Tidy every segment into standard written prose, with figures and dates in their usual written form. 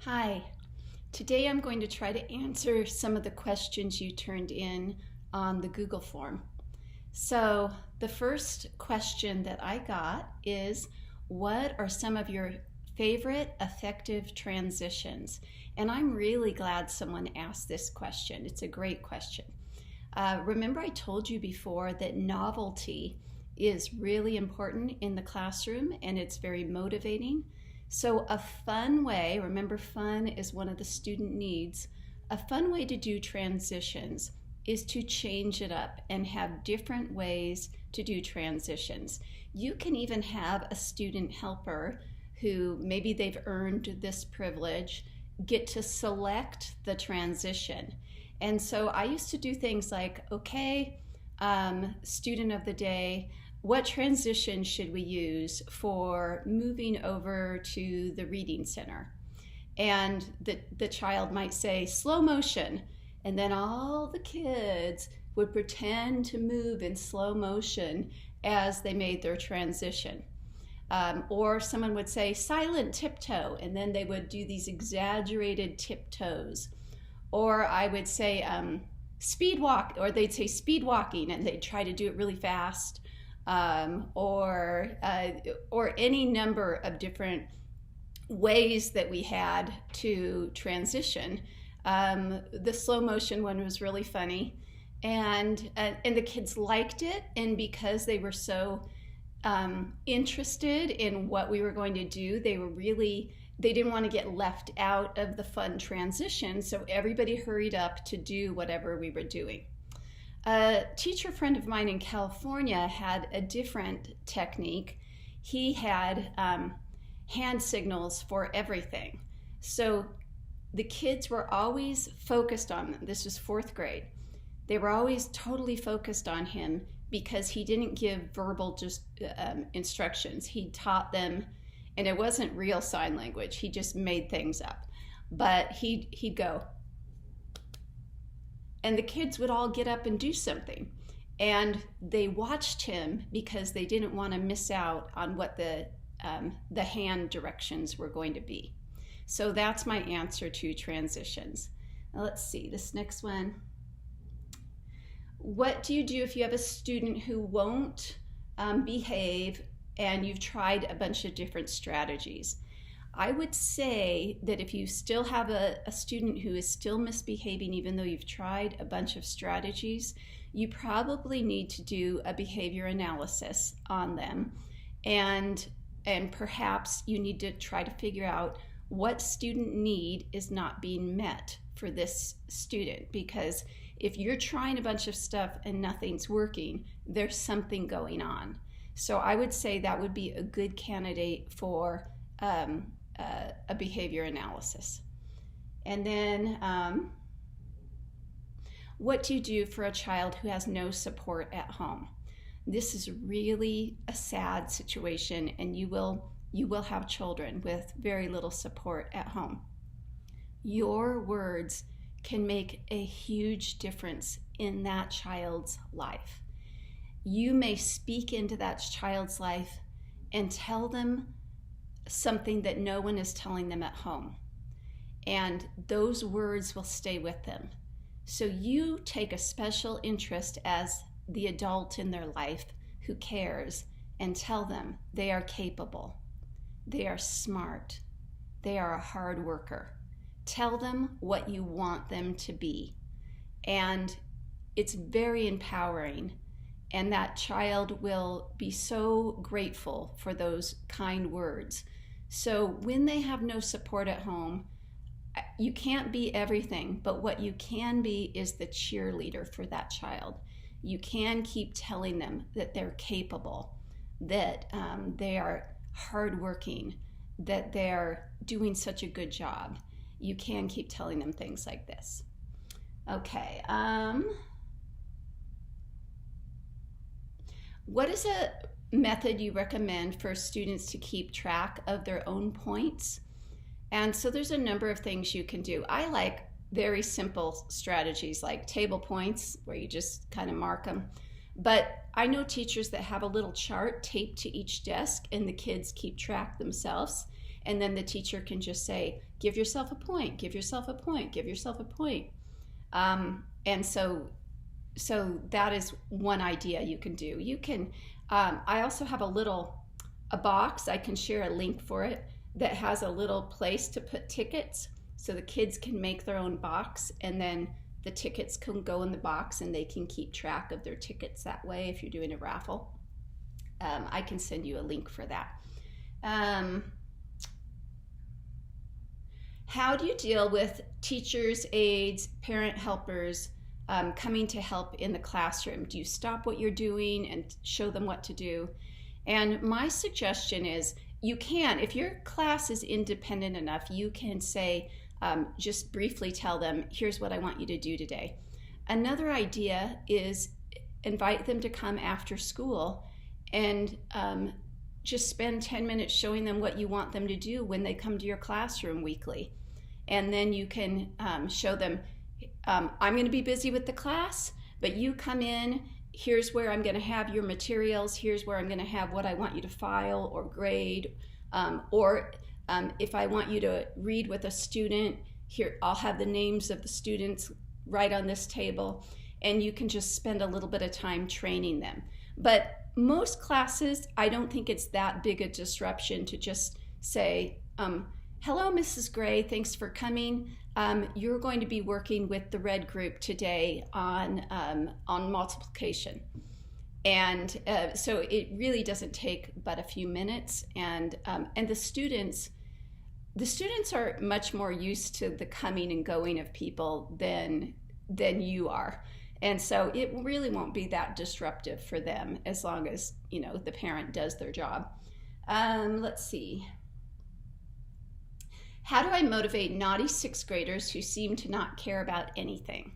Hi, today I'm going to try to answer some of the questions you turned in on the Google form. So the first question that I got is, what are some of your favorite effective transitions? And I'm really glad someone asked this question. It's a great question. Remember I told you before that novelty is really important in the classroom and it's very motivating. So a fun way, remember fun is one of the student needs, a fun way to do transitions is to change it up and have different ways to do transitions. You can even have a student helper who maybe they've earned this privilege get to select the transition. And so I used to do things like, okay, student of the day, what transition should we use for moving over to the reading center? And the child might say slow motion, and then all the kids would pretend to move in slow motion as they made their transition. Or someone would say silent tiptoe, and then they would do these exaggerated tiptoes. Or I would say speed walk, or they'd say speed walking, and they'd try to do it really fast. Or any number of different ways that we had to transition. The slow motion one was really funny, and the kids liked it, and because they were so interested in what we were going to do, they didn't want to get left out of the fun transition, so everybody hurried up to do whatever we were doing. A teacher friend of mine in California had a different technique. He had hand signals for everything. So the kids were always focused on them. This was fourth grade. They were always totally focused on him because he didn't give verbal instructions. He taught them, and it wasn't real sign language. He just made things up. But he'd go, and the kids would all get up and do something. And they watched him because they didn't want to miss out on what the hand directions were going to be. So that's my answer to transitions. Now let's see, this next one. What do you do if you have a student who won't behave and you've tried a bunch of different strategies? I would say that if you still have a student who is still misbehaving even though you've tried a bunch of strategies, you probably need to do a behavior analysis on them, and perhaps you need to try to figure out what student need is not being met for this student, because if you're trying a bunch of stuff and nothing's working, there's something going on. So I would say that would be a good candidate for a behavior analysis. And then what do you do for a child who has no support at home? This is really a sad situation, and you will have children with very little support at home. Your words can make a huge difference in that child's life. You may speak into that child's life and tell them something that no one is telling them at home, and those words will stay with them. So you take a special interest as the adult in their life who cares, and tell them they are capable, they are smart, they are a hard worker. Tell them what you want them to be, and it's very empowering, and that child will be so grateful for those kind words. So when they have no support at home, you can't be everything, but what you can be is the cheerleader for that child. You can keep telling them that they're capable, that they are hardworking, that they're doing such a good job. You can keep telling them things like this. Okay. What is a method you recommend for students to keep track of their own points? And so there's a number of things you can do. I like very simple strategies like table points, where you just kind of mark them. But I know teachers that have a little chart taped to each desk, and the kids keep track themselves. and then the teacher can just say, give yourself a point, give yourself a point, give yourself a point. And so that is one idea you can do. You can, I also have a box, I can share a link for it, that has a little place to put tickets, so the kids can make their own box, and then the tickets can go in the box and they can keep track of their tickets that way if you're doing a raffle. I can send you a link for that. How do you deal with teachers, aides, parent helpers coming to help in the classroom? Do you stop what you're doing and show them what to do? And my suggestion is, you can, if your class is independent enough, you can say, just briefly tell them, here's what I want you to do today. Another idea is invite them to come after school and just spend 10 minutes showing them what you want them to do when they come to your classroom weekly. And then you can show them, I'm going to be busy with the class, but you come in, here's where I'm going to have your materials, here's where I'm going to have what I want you to file or grade, or if I want you to read with a student, here I'll have the names of the students right on this table, and you can just spend a little bit of time training them. But most classes, I don't think it's that big a disruption to just say, hello, Mrs. Gray, thanks for coming. You're going to be working with the red group today on multiplication. And so it really doesn't take but a few minutes. And the students are much more used to the coming and going of people than you are. And so it really won't be that disruptive for them, as long as, you know, the parent does their job. Let's see. How do I motivate naughty sixth graders who seem to not care about anything?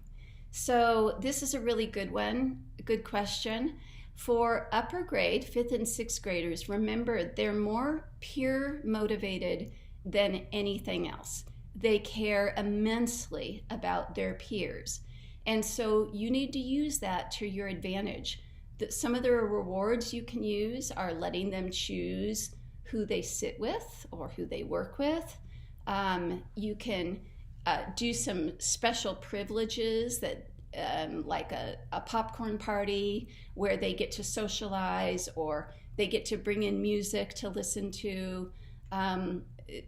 So this is a really good one, a good question. For upper grade, 5th and 6th graders, remember, they're more peer motivated than anything else. They care immensely about their peers. And so you need to use that to your advantage. Some of the rewards you can use are letting them choose who they sit with or who they work with. You can do some special privileges that like a popcorn party where they get to socialize, or they get to bring in music to listen to.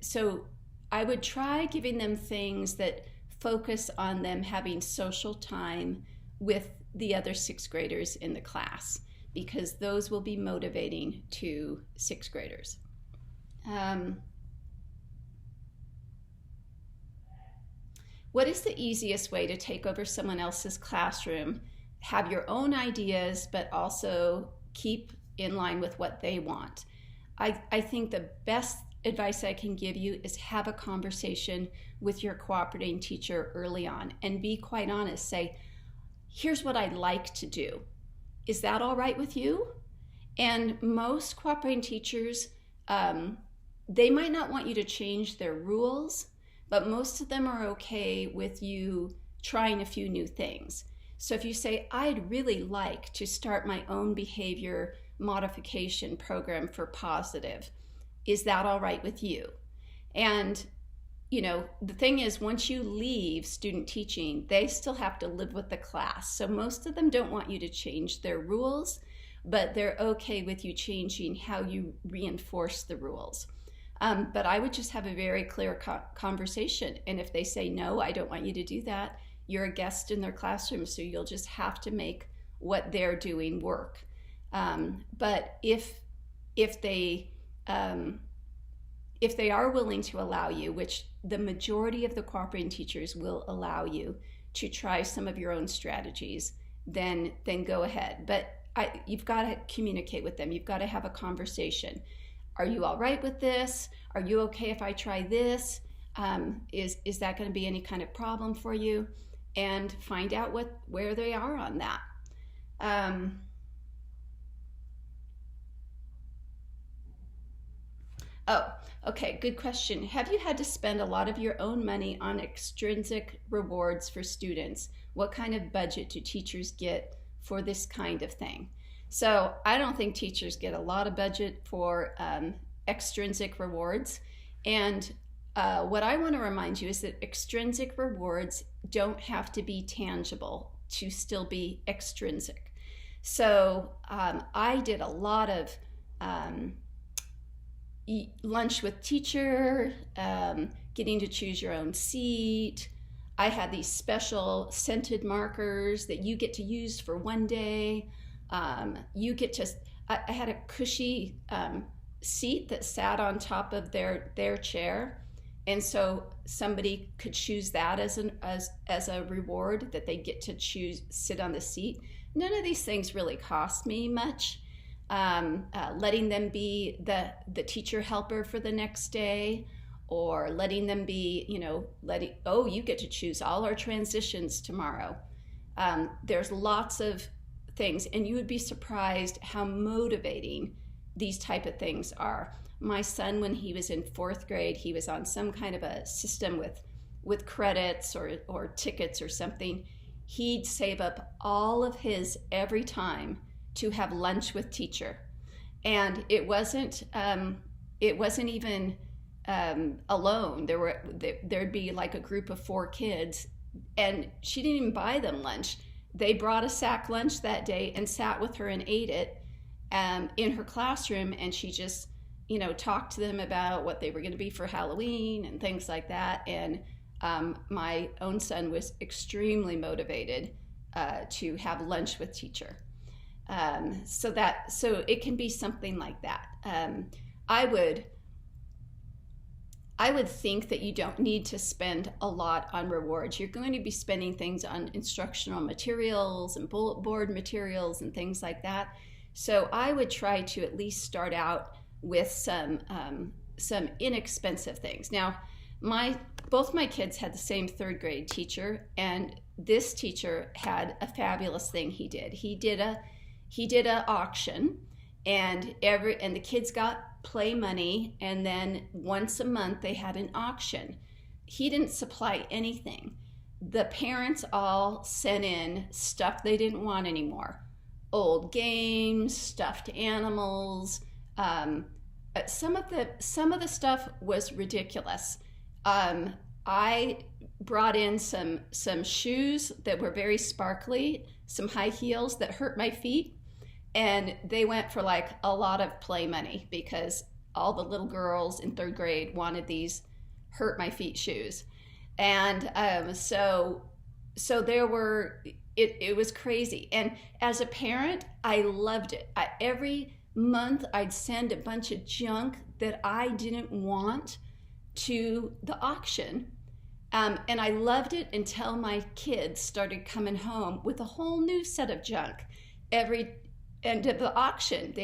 So I would try giving them things that focus on them having social time with the other sixth graders in the class, because those will be motivating to sixth graders. What is the easiest way to take over someone else's classroom, have your own ideas, but also keep in line with what they want? I think the best advice I can give you is have a conversation with your cooperating teacher early on and be quite honest. Say, here's what I'd like to do. Is that all right with you? And most cooperating teachers, they might not want you to change their rules, but most of them are okay with you trying a few new things. So if you say, I'd really like to start my own behavior modification program for positive, is that all right with you? And, you know, the thing is, once you leave student teaching, they still have to live with the class. So most of them don't want you to change their rules, but they're okay with you changing how you reinforce the rules. But I would just have a very clear conversation. And if they say, no, I don't want you to do that, you're a guest in their classroom, so you'll just have to make what they're doing work. But if they are willing to allow you, which the majority of the cooperating teachers will allow you to try some of your own strategies, then go ahead. But you've got to communicate with them. You've got to have a conversation. Are you all right with this? Are you okay if I try this? Is that going to be any kind of problem for you? And find out where they are on that. Oh, okay, good question. Have you had to spend a lot of your own money on extrinsic rewards for students? What kind of budget do teachers get for this kind of thing? So I don't think teachers get a lot of budget for extrinsic rewards. And what I want to remind you is that extrinsic rewards don't have to be tangible to still be extrinsic. So I did a lot of lunch with teacher, getting to choose your own seat. I had these special scented markers that you get to use for one day. You get to, I had a cushy seat that sat on top of their chair. And so somebody could choose that as a reward, that they get to choose, sit on the seat. None of these things really cost me much. Letting them be the teacher helper for the next day, or letting them be, you get to choose all our transitions tomorrow. There's lots of things, and you would be surprised how motivating these type of things are. My son, when he was in 4th grade, he was on some kind of a system with credits or tickets or something. He'd save up all of his every time to have lunch with teacher. And it wasn't even alone. There'd be like a group of 4 kids, and she didn't even buy them lunch. They brought a sack lunch that day and sat with her and ate it in her classroom, and she just talked to them about what they were going to be for Halloween and things like that. And my own son was extremely motivated to have lunch with teacher. So it can be something like that. I would think that you don't need to spend a lot on rewards. You're going to be spending things on instructional materials and bullet board materials and things like that. So I would try to at least start out with some inexpensive things. Now, both my kids had the same 3rd grade teacher, and this teacher had a fabulous thing he did. He did a auction, and the kids got play money, and then once a month they had an auction. He didn't supply anything. The parents all sent in stuff they didn't want anymore. Old games, stuffed animals. Some of the stuff was ridiculous. I brought in some shoes that were very sparkly, some high heels that hurt my feet, and they went for like a lot of play money because all the little girls in 3rd grade wanted these hurt my feet shoes. And so there were, it was crazy. And as a parent, I loved it. Every month I'd send a bunch of junk that I didn't want to the auction. And I loved it until my kids started coming home with a whole new set of junk. Every end of the auction,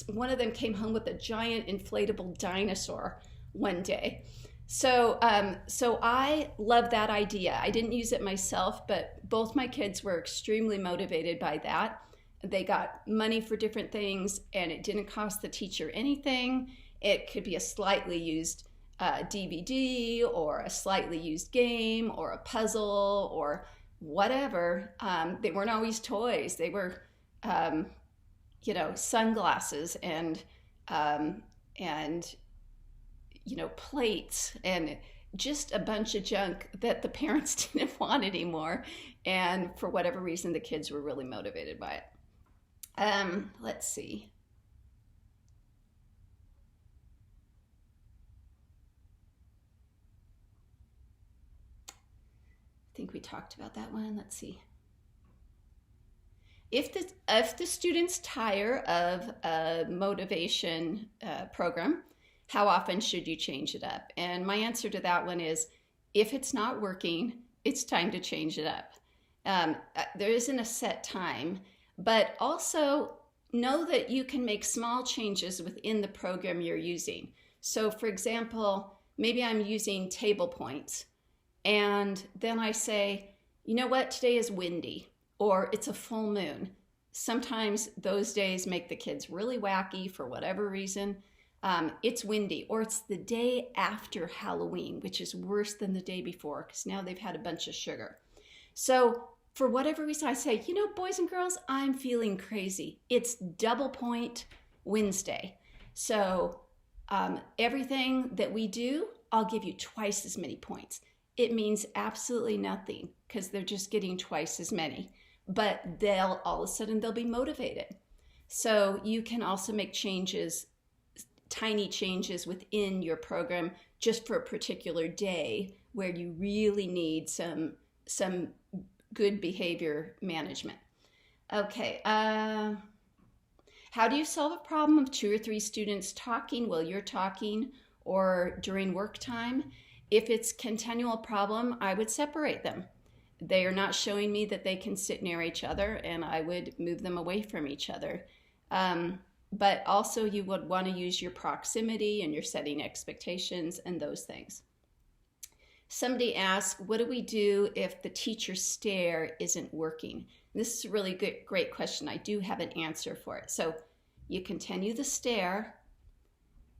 one of them came home with a giant inflatable dinosaur one day. So I love that idea. I didn't use it myself, but both my kids were extremely motivated by that. They got money for different things, and it didn't cost the teacher anything. It could be a slightly used DVD or a slightly used game or a puzzle or whatever. They weren't always toys. They were, sunglasses and plates and just a bunch of junk that the parents didn't want anymore. And for whatever reason, the kids were really motivated by it. Let's see. I think we talked about that one. Let's see. If the students tire of a motivation program, how often should you change it up? And my answer to that one is, if it's not working, it's time to change it up. There isn't a set time, but also know that you can make small changes within the program you're using. So for example, maybe I'm using table points, and then I say, you know what, today is windy, or it's a full moon. Sometimes those days make the kids really wacky for whatever reason. It's windy, or it's the day after Halloween, which is worse than the day before because now they've had a bunch of sugar. So for whatever reason, I say, boys and girls, I'm feeling crazy. It's double point Wednesday. So everything that we do, I'll give you twice as many points. It means absolutely nothing because they're just getting twice as many, but all of a sudden they'll be motivated. So you can also make changes, tiny changes within your program just for a particular day where you really need some good behavior management. Okay, how do you solve a problem of 2 or 3 students talking while you're talking or during work time? If it's a continual problem, I would separate them. They are not showing me that they can sit near each other, and I would move them away from each other. But also you would want to use your proximity and your setting expectations and those things. Somebody asked, what do we do if the teacher stare isn't working? This is a really great question. I do have an answer for it. So you continue the stare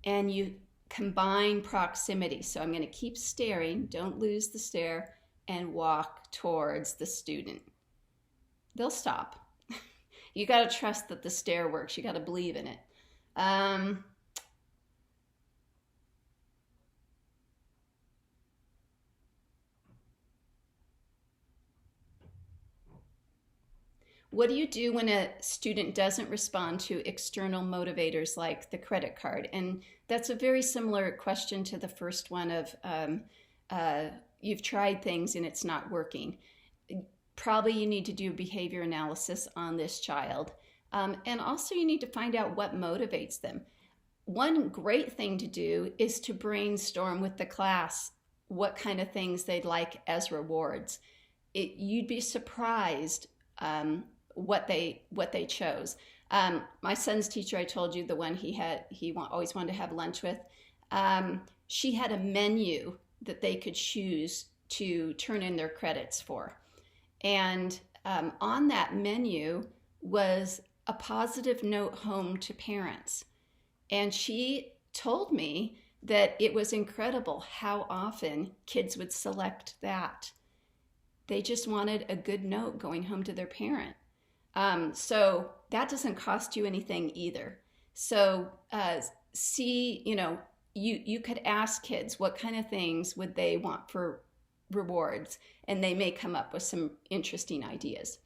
and you combine proximity. So I'm going to keep staring, don't lose the stare, and walk towards the student. They'll stop. You got to trust that the stare works. You got to believe in it. What do you do when a student doesn't respond to external motivators like the credit card? And that's a very similar question to the first one of you've tried things and it's not working. Probably you need to do a behavior analysis on this child. And also you need to find out what motivates them. One great thing to do is to brainstorm with the class what kind of things they'd like as rewards. You'd be surprised what they chose. My son's teacher, I told you, the one he always wanted to have lunch with, she had a menu that they could choose to turn in their credits for. And on that menu was a positive note home to parents. And she told me that it was incredible how often kids would select that. They just wanted a good note going home to their parent. So that doesn't cost you anything either. So you could ask kids what kind of things would they want for rewards, and they may come up with some interesting ideas.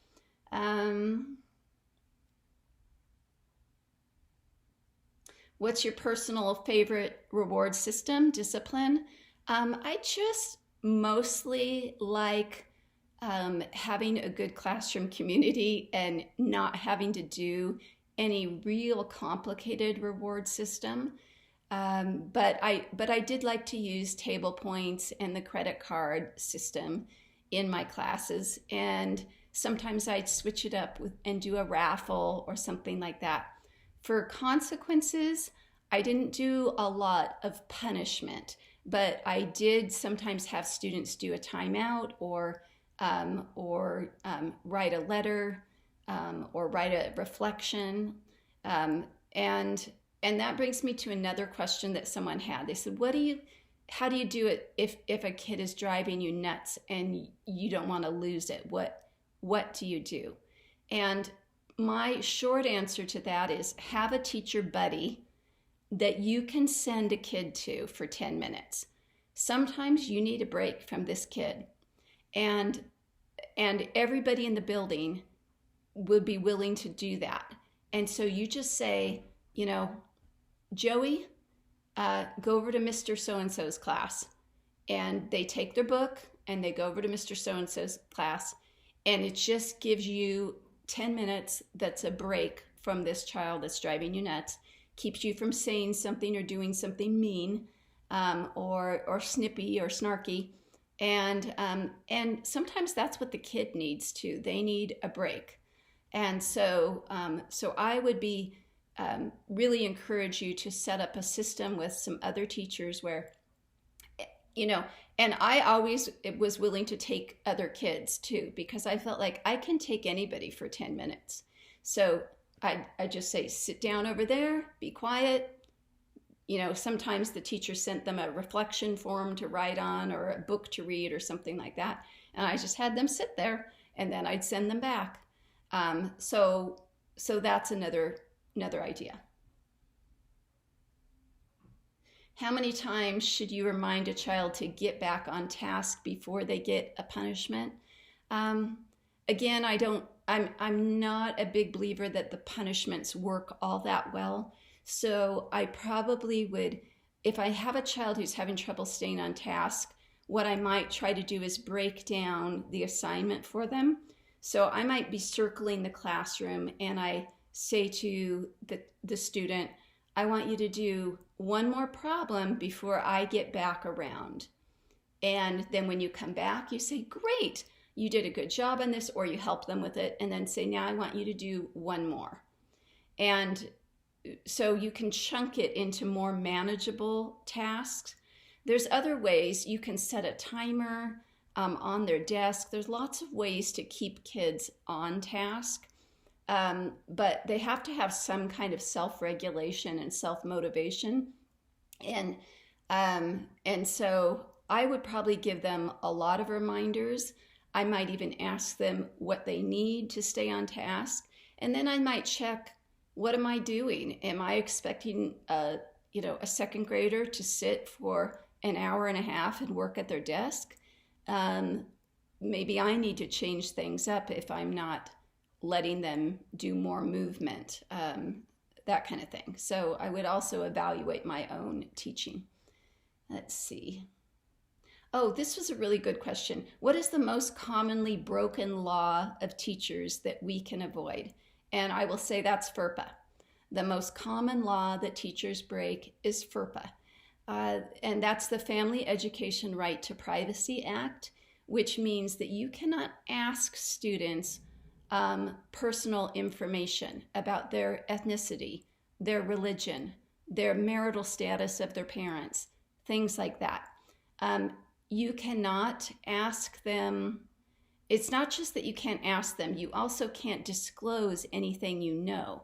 What's your personal favorite reward system, discipline? I just mostly like having a good classroom community and not having to do any real complicated reward system. But I did like to use table points and the credit card system in my classes. And sometimes I'd switch it up and do a raffle or something like that. For consequences, I didn't do a lot of punishment, but I did sometimes have students do a timeout or write a letter or write a reflection. And that brings me to another question that someone had. They said, how do you do it if a kid is driving you nuts and you don't want to lose it? What do you do? And my short answer to that is have a teacher buddy that you can send a kid to for 10 minutes. Sometimes you need a break from this kid. And everybody in the building would be willing to do that. And so you just say, Joey, go over to Mr. So-and-so's class. And they take their book and they go over to Mr. So-and-so's class. And it just gives you 10 minutes that's a break from this child that's driving you nuts, keeps you from saying something or doing something mean or snippy or snarky. And sometimes that's what the kid needs too. They need a break. And so I would be really encourage you to set up a system with some other teachers where, and I always was willing to take other kids too, because I felt like I can take anybody for 10 minutes. So I just say, sit down over there, be quiet. Sometimes the teacher sent them a reflection form to write on or a book to read or something like that. And I just had them sit there and then I'd send them back. So that's another idea. How many times should you remind a child to get back on task before they get a punishment? Again, I'm not a big believer that the punishments work all that well. So I probably would, if I have a child who's having trouble staying on task, what I might try to do is break down the assignment for them. So I might be circling the classroom and I say to the student, I want you to do one more problem before I get back around. And then when you come back, you say, great, you did a good job on this, or you help them with it, and then say, now I want you to do one more. And so you can chunk it into more manageable tasks. There's other ways. You can set a timer on their desk. There's lots of ways to keep kids on task, but they have to have some kind of self-regulation and self-motivation. And so I would probably give them a lot of reminders. I might even ask them what they need to stay on task. And then I might check, what am I doing? Am I expecting a second grader to sit for an hour and a half and work at their desk? Maybe I need to change things up if I'm not letting them do more movement, that kind of thing. So I would also evaluate my own teaching. Let's see. Oh, this was a really good question. What is the most commonly broken law of teachers that we can avoid? And I will say that's FERPA. The most common law that teachers break is FERPA. And that's the Family Education Right to Privacy Act, which means that you cannot ask students personal information about their ethnicity, their religion, their marital status of their parents, things like that. You cannot ask them. It's not just that you can't ask them, you also can't disclose anything you know.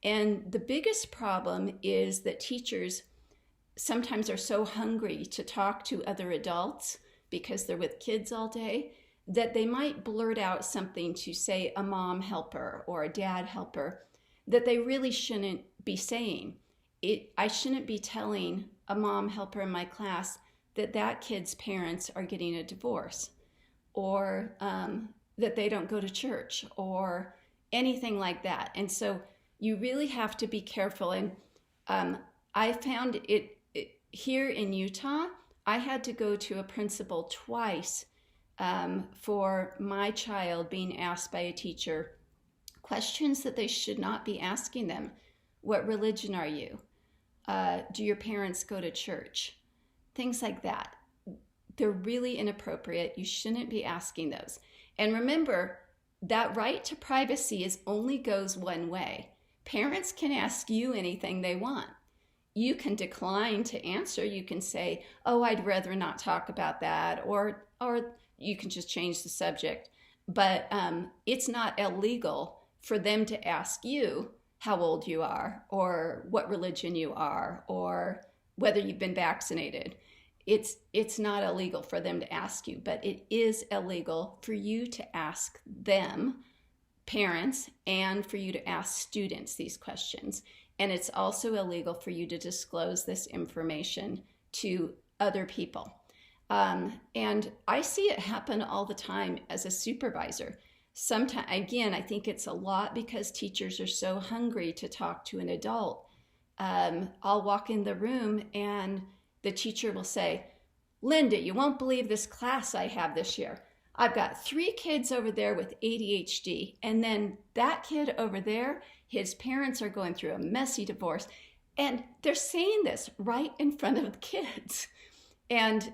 And the biggest problem is that teachers sometimes are so hungry to talk to other adults because they're with kids all day that they might blurt out something to, say, a mom helper or a dad helper that they really shouldn't be saying. I shouldn't be telling a mom helper in my class that kid's parents are getting a divorce, or that they don't go to church, or anything like that. And so you really have to be careful. And I found it here in Utah, I had to go to a principal twice for my child being asked by a teacher questions that they should not be asking them. What religion are you? Do your parents go to church? Things like that. They're really inappropriate. You shouldn't be asking those. And remember, that right to privacy only goes one way. Parents can ask you anything they want. You can decline to answer. You can say, oh, I'd rather not talk about that, or you can just change the subject. But it's not illegal for them to ask you how old you are, or what religion you are, or whether you've been vaccinated. It's not illegal for them to ask you, but it is illegal for you to ask them, parents, and for you to ask students these questions. And it's also illegal for you to disclose this information to other people. And I see it happen all the time as a supervisor. Sometimes, again, I think it's a lot because teachers are so hungry to talk to an adult. I'll walk in the room and the teacher will say, Linda, you won't believe this class I have this year. I've got 3 kids over there with ADHD, and then that kid over there, his parents are going through a messy divorce. And they're saying this right in front of the kids. And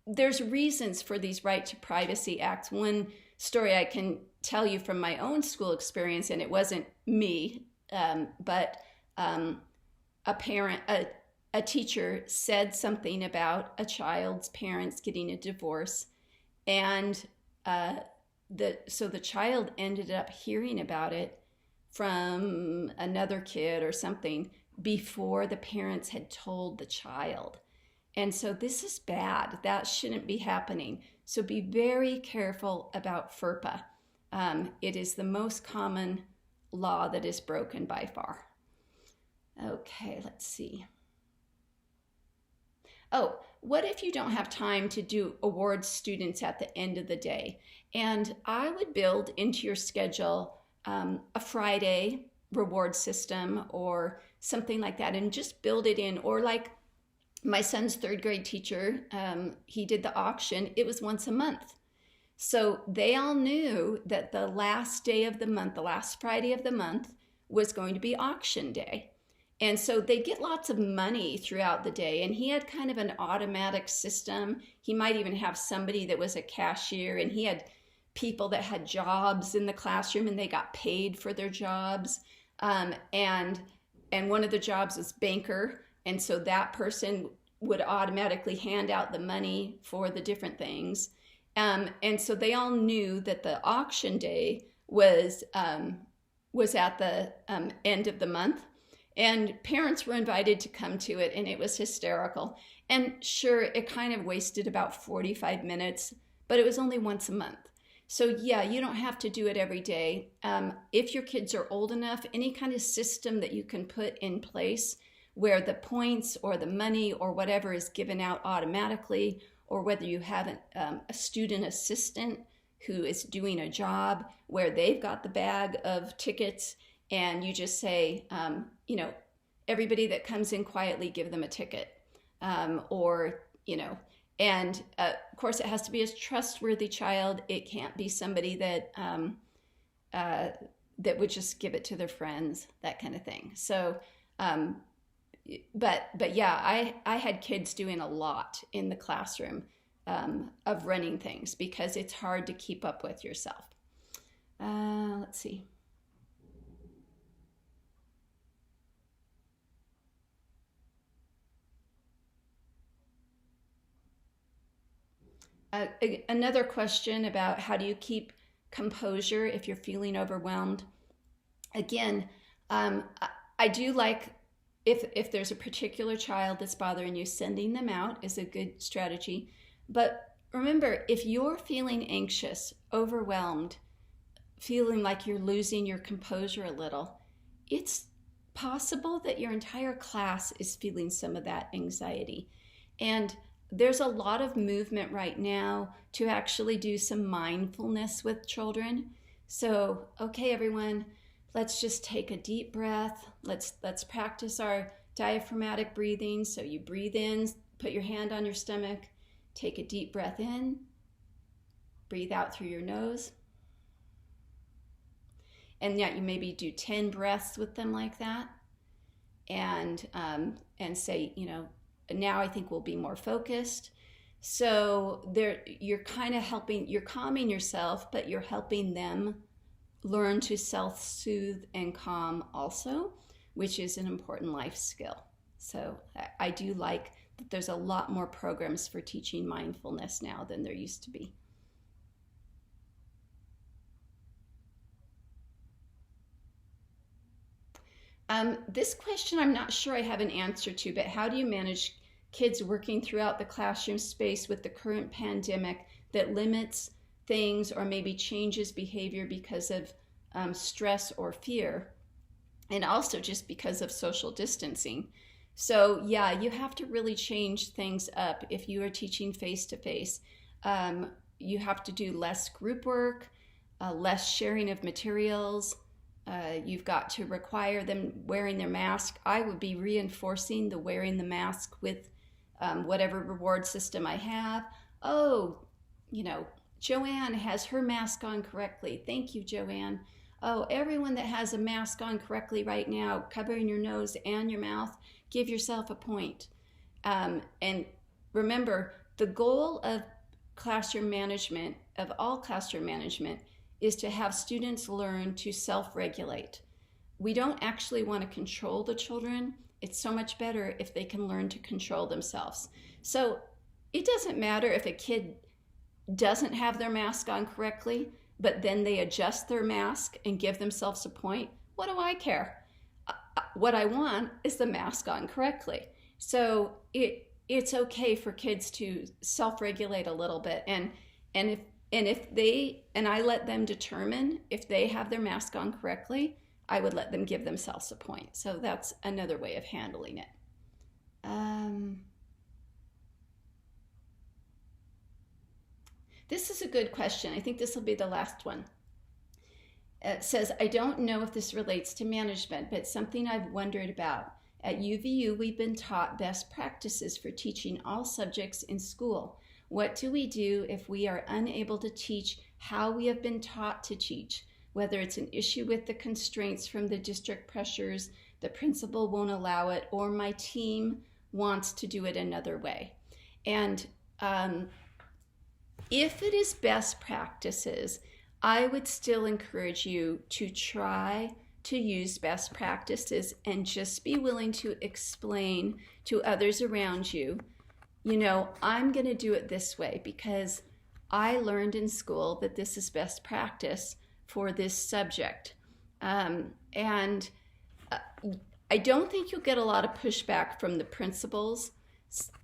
there's reasons for these right to privacy acts. One story I can tell you from my own school experience, and it wasn't me, but a teacher said something about a child's parents getting a divorce, and so the child ended up hearing about it from another kid or something before the parents had told the child. And so this is bad. That shouldn't be happening. So be very careful about FERPA. It is the most common law that is broken by far. Okay, let's see. Oh, what if you don't have time to do award students at the end of the day? And I would build into your schedule a Friday reward system or something like that, and just build it in. Or like my son's third grade teacher, he did the auction. It was once a month. So they all knew that the last day of the month, the last Friday of the month, was going to be auction day. And so they get lots of money throughout the day. And he had kind of an automatic system. He might even have somebody that was a cashier, and he had people that had jobs in the classroom and they got paid for their jobs. And one of the jobs was banker. And so that person would automatically hand out the money for the different things. And so they all knew that the auction day was at the end of the month. And parents were invited to come to it, and it was hysterical. And sure, it kind of wasted about 45 minutes, but it was only once a month. So yeah, you don't have to do it every day. If your kids are old enough, any kind of system that you can put in place where the points or the money or whatever is given out automatically, or whether you have a student assistant who is doing a job where they've got the bag of tickets, and you just say, everybody that comes in quietly, give them a ticket. And of course it has to be a trustworthy child. It can't be somebody that would just give it to their friends, that kind of thing. So, but yeah, I had kids doing a lot in the classroom of running things, because it's hard to keep up with yourself. Let's see. Another question about how do you keep composure if you're feeling overwhelmed. Again, I do like, if there's a particular child that's bothering you, sending them out is a good strategy. But remember, if you're feeling anxious, overwhelmed, feeling like you're losing your composure a little, it's possible that your entire class is feeling some of that anxiety. And there's a lot of movement right now to actually do some mindfulness with children. So, okay, everyone, let's just take a deep breath. Let's practice our diaphragmatic breathing. So you breathe in, put your hand on your stomach, take a deep breath in, breathe out through your nose. And yet you maybe do 10 breaths with them like that. And say, now I think we'll be more focused. So you're kind of you're calming yourself, but you're helping them learn to self-soothe and calm also, which is an important life skill. So I do like that there's a lot more programs for teaching mindfulness now than there used to be. This question I'm not sure I have an answer to, but how do you manage kids working throughout the classroom space with the current pandemic that limits things or maybe changes behavior because of stress or fear, and also just because of social distancing? So yeah, you have to really change things up if you are teaching face-to-face. You have to do less group work, less sharing of materials. You've got to require them wearing their mask. I would be reinforcing the wearing the mask with whatever reward system I have. Oh, Joanne has her mask on correctly. Thank you, Joanne. Oh, everyone that has a mask on correctly right now, covering your nose and your mouth, give yourself a point. And remember, the goal of classroom management, of all classroom management, is to have students learn to self-regulate. We don't actually want to control the children. It's so much better if they can learn to control themselves. So it doesn't matter if a kid doesn't have their mask on correctly, but then they adjust their mask and give themselves a point. What do I care? What I want is the mask on correctly. So it's okay for kids to self-regulate a little bit, and I let them determine if they have their mask on correctly, I would let them give themselves a point. So that's another way of handling it. This is a good question. I think this will be the last one. It says, I don't know if this relates to management, but something I've wondered about. At UVU, we've been taught best practices for teaching all subjects in school. What do we do if we are unable to teach how we have been taught to teach? Whether it's an issue with the constraints from the district pressures, the principal won't allow it, or my team wants to do it another way. And if it is best practices, I would still encourage you to try to use best practices and just be willing to explain to others around you, I'm going to do it this way because I learned in school that this is best practice for this subject. And I don't think you'll get a lot of pushback from the principals,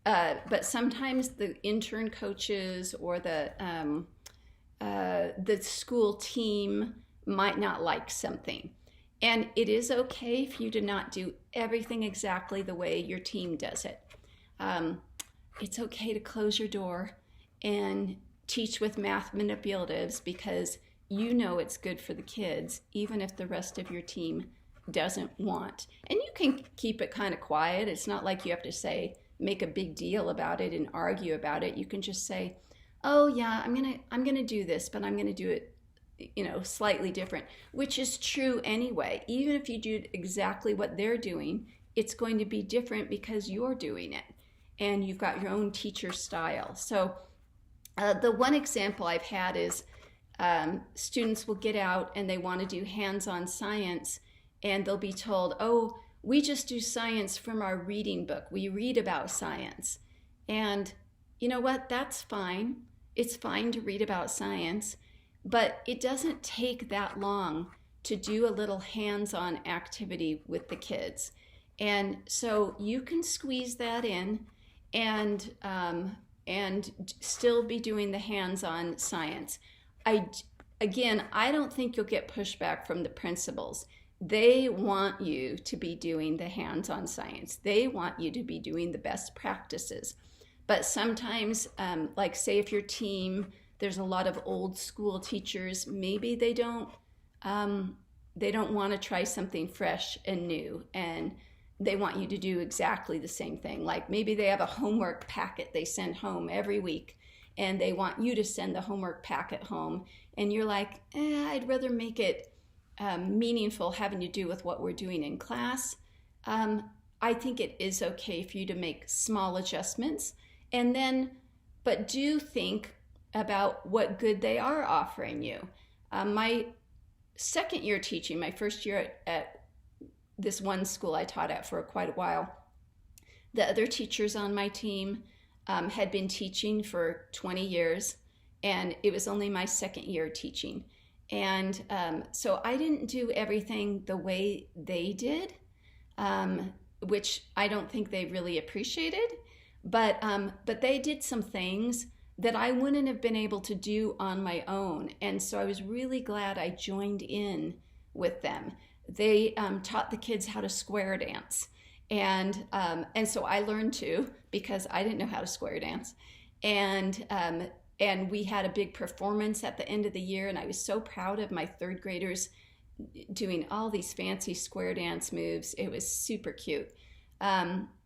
but sometimes the intern coaches or the school team might not like something. And it is okay for you to not do everything exactly the way your team does it. It's okay to close your door and teach with math manipulatives because you know it's good for the kids, even if the rest of your team doesn't want. And you can keep it kind of quiet. It's not like you have to make a big deal about it and argue about it. You can just say, oh yeah, I'm gonna do this, but I'm gonna do it, slightly different, which is true anyway. Even if you do exactly what they're doing, it's going to be different because you're doing it and you've got your own teacher style. So the one example I've had is students will get out and they want to do hands-on science, and they'll be told, oh, we just do science from our reading book. We read about science. And you know what? That's fine. It's fine to read about science, but it doesn't take that long to do a little hands-on activity with the kids. And so you can squeeze that in and still be doing the hands-on science. I don't think you'll get pushback from the principals. They want you to be doing the hands-on science. They want you to be doing the best practices. But sometimes, like say if your team, there's a lot of old school teachers, maybe they don't want to try something fresh and new, and they want you to do exactly the same thing. Like maybe they have a homework packet they send home every week, and they want you to send the homework packet home, and you're like, I'd rather make it meaningful, having to do with what we're doing in class. I think it is okay for you to make small adjustments, but do think about what good they are offering you. My second year teaching, my first year at this one school I taught at for quite a while, the other teachers on my team had been teaching for 20 years, and it was only my second year teaching. And so I didn't do everything the way they did, which I don't think they really appreciated. But they did some things that I wouldn't have been able to do on my own. And so I was really glad I joined in with them. They taught the kids how to square dance. And so I learned too, because I didn't know how to square dance. And we had a big performance at the end of the year, and I was so proud of my third graders doing all these fancy square dance moves. It was super cute.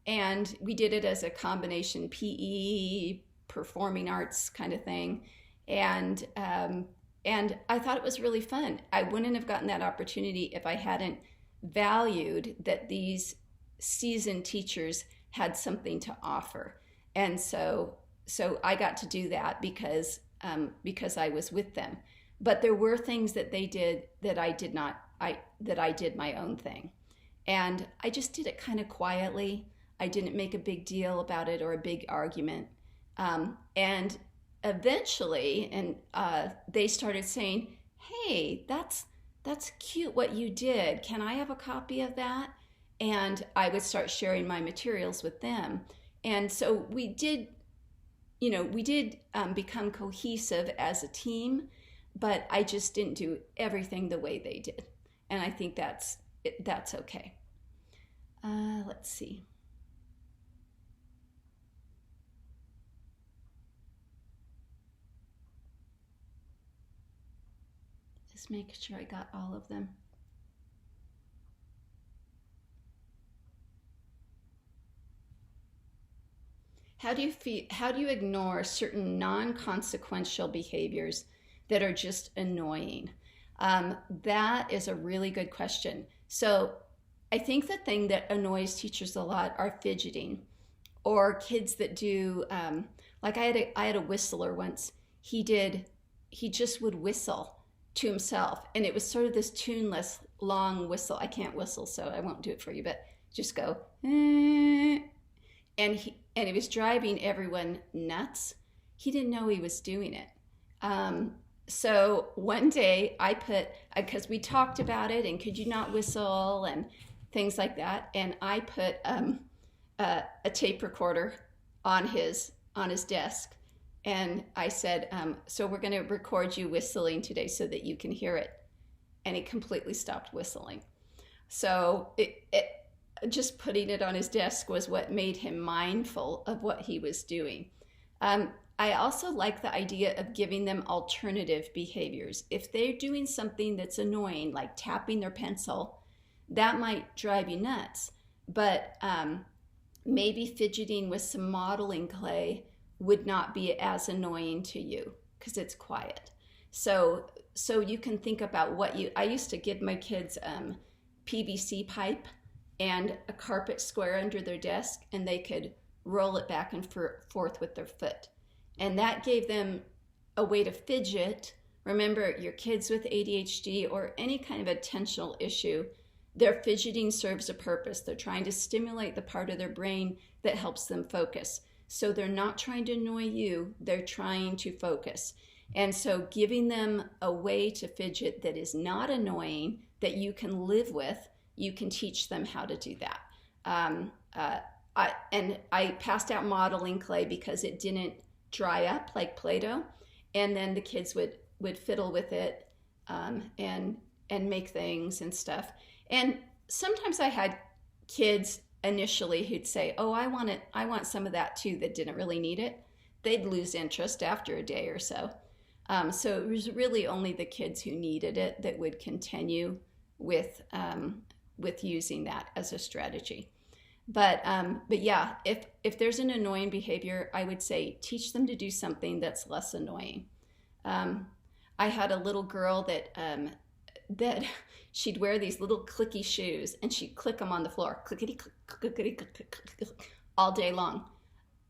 And we did it as a combination PE, performing arts kind of thing. And I thought it was really fun. I wouldn't have gotten that opportunity if I hadn't valued that these seasoned teachers had something to offer. And so I got to do that because I was with them. But there were things that they did that I did not, that I did my own thing. And I just did it kind of quietly. I didn't make a big deal about it or a big argument. And eventually, they started saying, hey, that's cute what you did. Can I have a copy of that? And I would start sharing my materials with them. And so we did become cohesive as a team, but I just didn't do everything the way they did. And I think that's okay. Let's see. Just making sure I got all of them. How do you ignore certain non-consequential behaviors that are just annoying? That is a really good question. So I think the thing that annoys teachers a lot are fidgeting, or kids that do, like I had a whistler once. He just would whistle to himself, and it was sort of this tuneless long whistle. I can't whistle, so I won't do it for you, but just go, and it was driving everyone nuts. He didn't know he was doing it. So one day I put, because we talked about it and could you not whistle and things like that, and I put a tape recorder on his desk, and I said, so we're going to record you whistling today so that you can hear it. And he completely stopped whistling. So just putting it on his desk was what made him mindful of what he was doing. I also like the idea of giving them alternative behaviors. If they're doing something that's annoying, like tapping their pencil, that might drive you nuts. But maybe fidgeting with some modeling clay would not be as annoying to you because it's quiet. So you can think about I used to give my kids PVC pipe and a carpet square under their desk, and they could roll it back and forth with their foot. And that gave them a way to fidget. Remember, your kids with ADHD or any kind of attentional issue, their fidgeting serves a purpose. They're trying to stimulate the part of their brain that helps them focus. So they're not trying to annoy you, they're trying to focus. And so giving them a way to fidget that is not annoying, that you can live with, you can teach them how to do that. I passed out modeling clay because it didn't dry up like Play-Doh, and then the kids would fiddle with it and make things and stuff. And sometimes I had kids initially who'd say, "Oh, I want some of that too," that didn't really need it. They'd lose interest after a day or so. So it was really only the kids who needed it that would continue with using that as a strategy. But yeah, if there's an annoying behavior, I would say teach them to do something that's less annoying. I had a little girl that she'd wear these little clicky shoes, and she'd click them on the floor, clickety click, clickety click, click, click, click, all day long,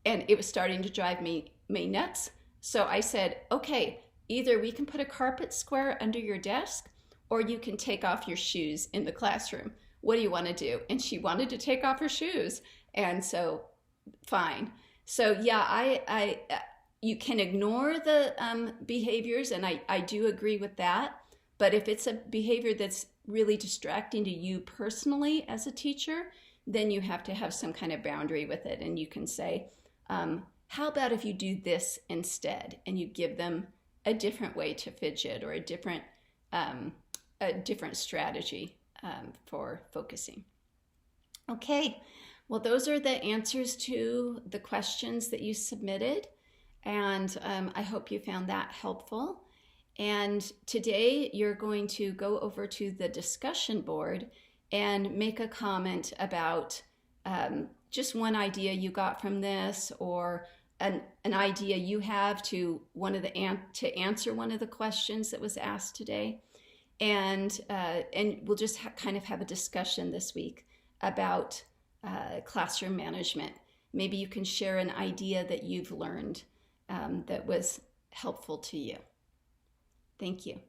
and it was starting to drive me nuts. So I said, okay, either we can put a carpet square under your desk, or you can take off your shoes in the classroom. What do you want to do? And she wanted to take off her shoes. And so, fine. So yeah, you can ignore the behaviors, and I do agree with that. But if it's a behavior that's really distracting to you personally as a teacher, then you have to have some kind of boundary with it. And you can say, how about if you do this instead? And you give them a different way to fidget, or a different strategy for focusing. Okay, well, those are the answers to the questions that you submitted, and I hope you found that helpful. And today you're going to go over to the discussion board and make a comment about just one idea you got from this, or an idea you have to answer one of the questions that was asked today. And we'll just kind of have a discussion this week about classroom management. Maybe you can share an idea that you've learned that was helpful to you. Thank you.